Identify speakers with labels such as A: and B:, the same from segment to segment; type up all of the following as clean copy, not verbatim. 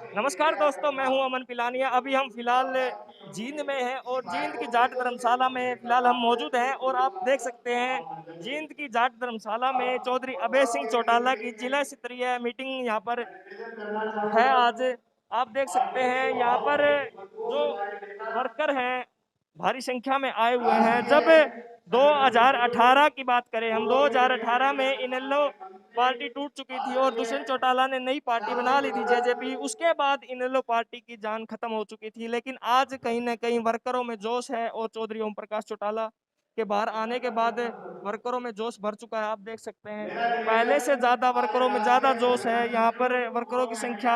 A: नमस्कार दोस्तों, मैं हूं अमन पिलानिया। अभी हम फिलहाल जींद में हैं और जींद की जाट धर्मशाला में फिलहाल हम मौजूद हैं और आप देख सकते हैं जींद की जाट धर्मशाला में चौधरी अभय सिंह चौटाला की जिला स्तरीय मीटिंग यहाँ पर है आज। आप देख सकते हैं यहाँ पर जो वर्कर हैं भारी संख्या में आए हुए हैं। जब 2018 की बात करें, हम 2018 में इनेलो पार्टी टूट चुकी थी और दुष्यंत चौटाला ने नई पार्टी बना ली थी जेजेपी। उसके बाद इनेलो पार्टी की जान खत्म हो चुकी थी, लेकिन आज कहीं ना कहीं वर्करों में जोश है और चौधरी ओम प्रकाश चौटाला के बाहर आने के बाद वर्करों में जोश भर चुका है। आप देख सकते हैं पहले से ज्यादा वर्करों में ज्यादा जोश है। यहाँ पर वर्करों की संख्या,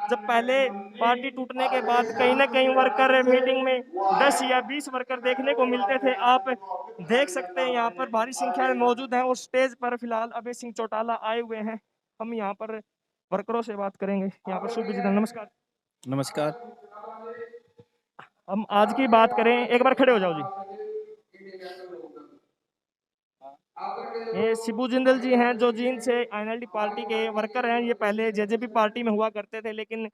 A: जब पहले पार्टी टूटने के बाद कहीं ना कहीं वर्कर मीटिंग में 10 या 20 वर्कर देखने को मिलते थे। आप देख सकते हैं यहाँ पर भारी संख्या में मौजूद हैं और स्टेज पर फिलहाल अभय सिंह चौटाला आए हुए हैं। हम यहाँ पर वर्करों से बात करेंगे। यहाँ पर शुभ नमस्कार।
B: नमस्कार।
A: हम आज की बात करें, एक बार खड़े हो जाओ जी। ये शिबू जिंदल जी हैं जो जींद से आईएनएलडी पार्टी के वर्कर हैं। ये पहले जेजेपी पार्टी में हुआ करते थे, लेकिन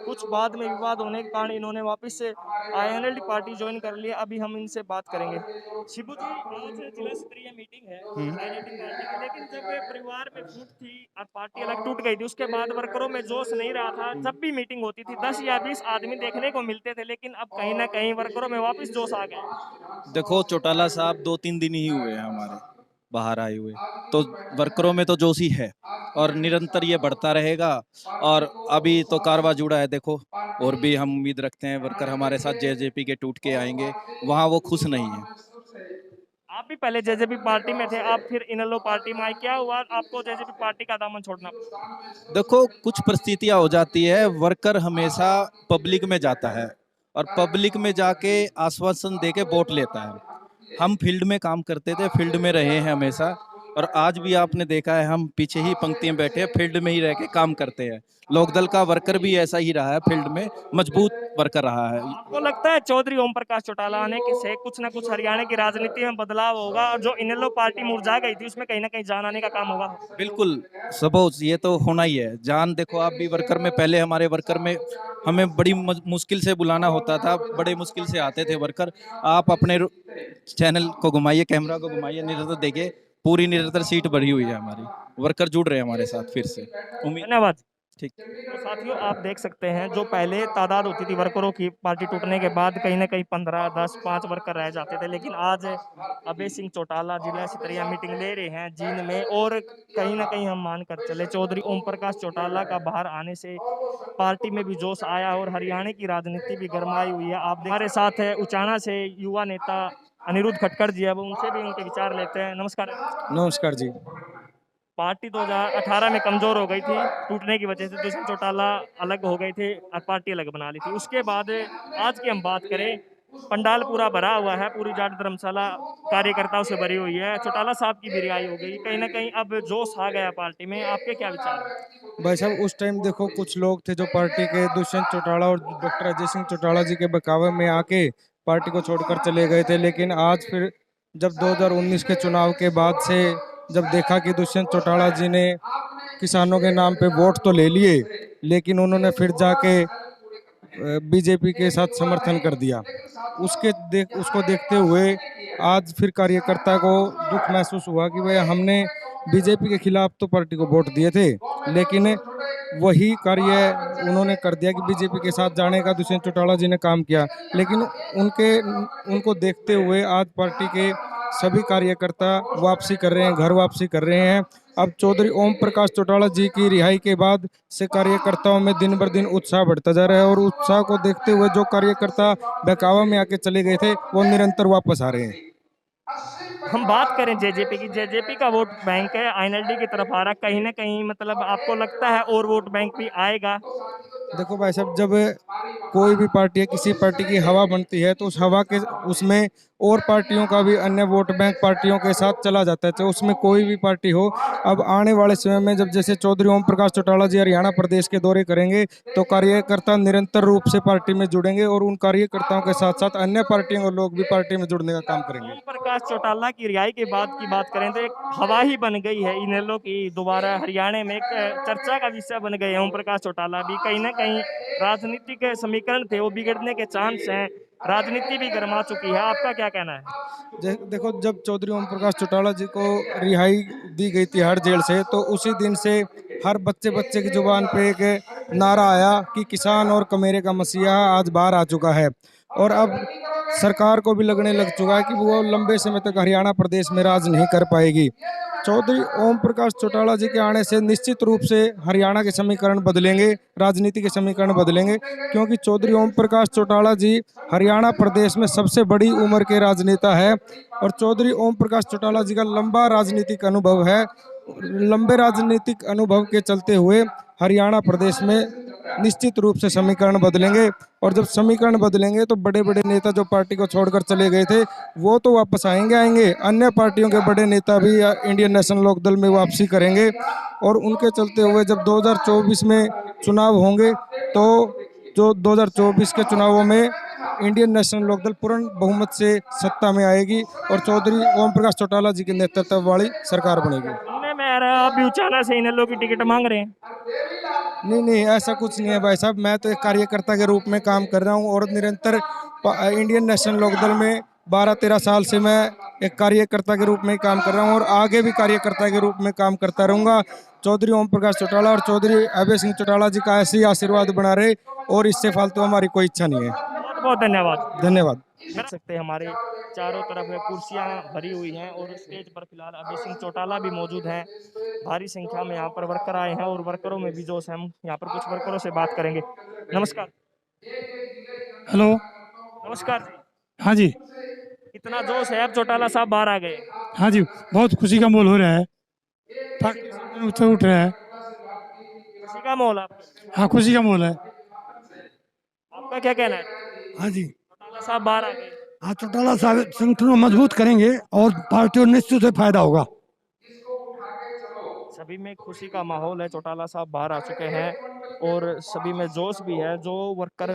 A: कुछ बाद में विवाद होने के कारण इन्होंने वापस से आईएनएलडी पार्टी ज्वाइन कर लिया। अभी हम इनसे बात करेंगे। शिबू जी, आज जिला स्तरीय मीटिंग है आईएनएलडी पार्टी की, लेकिन जब परिवार में फूट थी और पार्टी अलग टूट गई थी, उसके बाद वर्करों में जोश नहीं रहा था। जब भी मीटिंग होती थी 10 या 20 आदमी देखने को मिलते थे, लेकिन अब कहीं ना कहीं वर्करों में वापस जोश आ गया।
B: देखो, चौटाला साहब 2-3 दिन ही हुए हैं हमारे बाहर आए हुए, तो वर्करों में तो जोश ही है और निरंतर ये बढ़ता रहेगा। और अभी तो कारवा जुड़ा है, देखो, और भी हम उम्मीद रखते हैं वर्कर हमारे साथ जेजेपी के टूट के आएंगे। वहाँ वो खुश नहीं है।
A: आप भी पहले जेजेपी पार्टी में थे, आप फिर इनेलो पार्टी में आए, क्या हुआ आपको जेजेपी पार्टी का दामन छोड़ना पड़ा?
B: देखो, कुछ परिस्थितियां हो जाती है, वर्कर हमेशा पब्लिक में जाता है और पब्लिक में जाके आश्वासन देके वोट लेता है। हम फील्ड में काम करते थे, फील्ड में रहे हैं हमेशा, और आज भी आपने देखा है हम पीछे ही पंक्ति में बैठे फील्ड में ही रह के काम करते हैं। लोकदल का वर्कर भी ऐसा ही रहा है, फील्ड में मजबूत वर्कर रहा है।
A: आपको लगता है चौधरी ओम प्रकाश चौटाला आने के से कुछ ना कुछ हरियाणा की राजनीति में बदलाव होगा और जो इनेलो पार्टी मुरझा गई थी उसमें कहीं ना कहीं जान आने का काम होगा?
B: बिल्कुल, सपोज ये तो होना ही है। जान, देखो आप भी वर्कर में, पहले हमारे वर्कर में हमें बड़ी मुश्किल से बुलाना होता था, बड़े मुश्किल से आते थे वर्कर। आप अपने चैनल को घुमाइए, कैमरा को घुमाइए, निरंतर देखिए, पूरी निरंतर सीट भरी हुई है हमारी। वर्कर जुड़ रहे हैं हमारे साथ फिर से। उम्मीद।
A: धन्यवाद।
B: ठीक।
A: तो साथियों, आप देख सकते हैं जो पहले तादाद होती थी वर्करों की पार्टी टूटने के बाद कहीं ना कहीं 15, 10, 5 वर्कर रह जाते थे, लेकिन आज अभय सिंह चौटाला जिला स्तरीय मीटिंग ले रहे हैं जींद में। और कहीं ना कहीं हम मानकर चले चौधरी ओम प्रकाश चौटाला का बाहर आने से पार्टी में भी जोश आया और हरियाणा की राजनीति भी गरमाई हुई है। आप हमारे साथ है उचाना से युवा नेता अनिरुद्ध खटकर जी, अब उनसे भी उनके विचार लेते हैं। नमस्कार।
B: नमस्कार जी।
A: पार्टी 2018 में कमजोर हो गई थी टूटने की वजह से, दुष्यंत चौटाला अलग हो गए थे और पार्टी अलग बना ली थी। उसके बाद आज की हम बात करें, पंडाल पूरा भरा हुआ है, पूरी जाट धर्मशाला कार्यकर्ताओं से भरी हुई है। चौटाला साहब की भी रिहाई हो गई, कहीं ना कहीं अब जोश आ गया पार्टी में। आपके क्या विचार हैं?
C: भाई साहब, उस टाइम देखो कुछ लोग थे जो पार्टी के दुष्यंत चौटाला और डॉक्टर अजय सिंह चौटाला जी के बहकावे में आके पार्टी को छोड़कर चले गए थे। लेकिन आज फिर जब 2019 के चुनाव के बाद से जब देखा कि दुष्यंत चौटाला जी ने किसानों के नाम पे वोट तो ले लिए, लेकिन उन्होंने फिर जाके बीजेपी के साथ समर्थन कर दिया। उसको देखते हुए आज फिर कार्यकर्ता को दुख महसूस हुआ कि भाई हमने बीजेपी के खिलाफ तो पार्टी को वोट दिए थे, लेकिन वही कार्य उन्होंने कर दिया कि बीजेपी के साथ जाने का दुष्यंत चौटाला जी ने काम किया। लेकिन उनको देखते हुए आज पार्टी के सभी कार्यकर्ता वापसी कर रहे हैं, घर वापसी कर रहे हैं। अब चौधरी ओम प्रकाश चौटाला जी की रिहाई के बाद से कार्यकर्ताओं में दिन बर दिन उत्साह बढ़ता जा रहा है और उत्साह को देखते हुए जो कार्यकर्ता बहकावा में आके चले गए थे वो निरंतर वापस आ रहे हैं।
A: हम बात करें जेजेपी की, जेजेपी का वोट बैंक है आईएनएलडी की तरफ आ रहा, कहीं ना कहीं मतलब आपको लगता है और वोट बैंक भी आएगा?
C: देखो भाई साहब, जब कोई भी पार्टी है, किसी पार्टी की हवा बनती है तो उस हवा के उसमें और पार्टियों का भी, अन्य वोट बैंक पार्टियों के साथ चला जाता है, चाहे उसमें कोई भी पार्टी हो। अब आने वाले समय में जब जैसे चौधरी ओम प्रकाश चौटाला जी हरियाणा प्रदेश के दौरे करेंगे तो कार्यकर्ता निरंतर रूप से पार्टी में जुड़ेंगे और उन कार्यकर्ताओं के साथ साथ अन्य पार्टियों के लोग भी पार्टी में जुड़ने का काम करेंगे।
A: ओम प्रकाश चौटाला की रिहाई के बाद की बात करें तो एक हवा ही बन गई है इनेलो की, दोबारा हरियाणा में एक चर्चा का विषय बन गए हैं ओम प्रकाश चौटाला भी। कहीं ना कहीं राजनीतिक समीकरण थे वो बिगड़ने के चांस हैं, राजनीति भी गरमा चुकी है, आपका क्या कहना है?
C: देखो, जब चौधरी ओम प्रकाश चौटाला जी को रिहाई दी गई थी हर जेल से, तो उसी दिन से हर बच्चे बच्चे की जुबान पे एक नारा आया कि किसान और कमेरे का मसीहा आज बाहर आ चुका है। और अब सरकार को भी लगने लग चुका है कि वो लंबे समय तक हरियाणा प्रदेश में राज नहीं कर पाएगी। चौधरी ओम प्रकाश चौटाला जी के आने से निश्चित रूप से हरियाणा के समीकरण बदलेंगे, राजनीति के समीकरण बदलेंगे, क्योंकि चौधरी ओम प्रकाश चौटाला जी हरियाणा प्रदेश में सबसे बड़ी उम्र के राजनेता है और चौधरी ओम प्रकाश चौटाला जी का लंबा राजनीतिक अनुभव है। लंबे राजनीतिक अनुभव के चलते हुए हरियाणा प्रदेश में निश्चित रूप से समीकरण बदलेंगे और जब समीकरण बदलेंगे तो बड़े बड़े नेता जो पार्टी को छोड़कर चले गए थे वो तो वापस आएंगे। अन्य पार्टियों के बड़े नेता भी इंडियन नेशनल लोकदल में वापसी करेंगे और उनके चलते हुए जब 2024 में चुनाव होंगे तो जो 2024 के चुनावों में इंडियन नेशनल लोकदल पूर्ण बहुमत से सत्ता में आएगी और चौधरी ओम प्रकाश चौटाला जी के नेतृत्व वाली सरकार बनेगी।
A: सुनने में आ रहा है आप भी उचाना से इनेलो की टिकट मांग रहे हैं।
C: नहीं नहीं, ऐसा कुछ नहीं है भाई साहब। मैं तो एक कार्यकर्ता के रूप में काम कर रहा हूं और निरंतर इंडियन नेशनल लोकदल में 12-13 साल से मैं एक कार्यकर्ता के रूप में काम कर रहा हूं और आगे भी कार्यकर्ता के रूप में काम करता रहूंगा। चौधरी ओम प्रकाश चौटाला और चौधरी अभय सिंह चौटाला जी का ऐसे ही आशीर्वाद बना रहे और इससे फालतू हमारी कोई इच्छा नहीं है।
A: बहुत बहुत धन्यवाद।
C: धन्यवाद।
A: देख सकते हैं हमारे चारों तरफ कुर्सियां भरी हुई हैं और स्टेज पर फिलहाल अभय सिंह चौटाला भी मौजूद हैं। भारी संख्या में यहाँ पर वर्कर आए हैं और वर्करों में भी जोश है। हम यहाँ पर कुछ वर्करों से बात करेंगे। नमस्कार।
D: हेलो।
A: नमस्कार जी।
D: हाँ जी।
A: कितना जोश है, अब चौटाला साहब बाहर आ गए।
D: हाँ जी, बहुत खुशी का माहौल हो रहा है। पार्टी संगठन ऊपर उठ रहा है।
A: खुशी का माहौल आपका?
D: हाँ, खुशी का माहौल है।
A: आपका क्या कहना है?
D: हाँ जी।
A: चौटाला साहब बाहर आ गए।
D: हाँ, चौटाला साहब संगठन को मजबूत करेंगे और पार्टी को निश्चित से फायदा होगा।
A: सभी में खुशी का माहौल है। चौटाला साहब बाहर आ चुके हैं और सभी में जोश भी है। जो वर्कर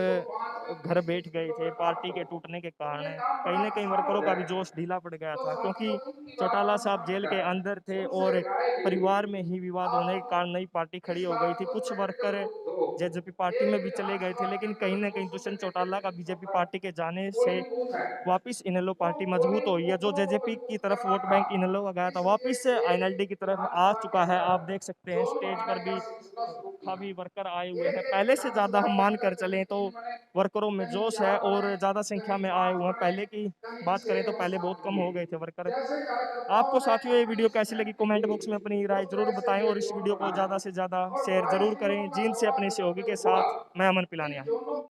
A: घर बैठ गए थे पार्टी के टूटने के कारण, कहीं ना कहीं वर्करों का भी जोश ढीला पड़ गया था, क्योंकि चौटाला साहब जेल के अंदर थे और परिवार में ही विवाद होने के कारण नई पार्टी खड़ी हो गई थी। कुछ वर्कर जेजेपी पार्टी में भी चले गए थे, लेकिन कहीं ना कहीं दुष्यंत चौटाला का बीजेपी पार्टी के जाने से वापस इनेलो पार्टी मजबूत हुई है। जो जेजेपी की तरफ वोट बैंक इनेलो का गया था वापस आईएनएलडी की तरफ आ चुका है। आप देख सकते हैं स्टेज पर भी काफी वर्कर आए हुए हैं। पहले से ज्यादा हम मान कर चलें तो वर्करों में जोश है और ज्यादा संख्या में आए हुए हैं। पहले की बात करें तो पहले बहुत कम हो गए थे वर्कर। आपको साथियों ये वीडियो कैसी लगी कमेंट बॉक्स में अपनी राय जरूर बताएं और इस वीडियो को ज्यादा से ज्यादा शेयर जरूर करें। जींद से अपने सहयोगी के साथ मैं अमन पिलानिया।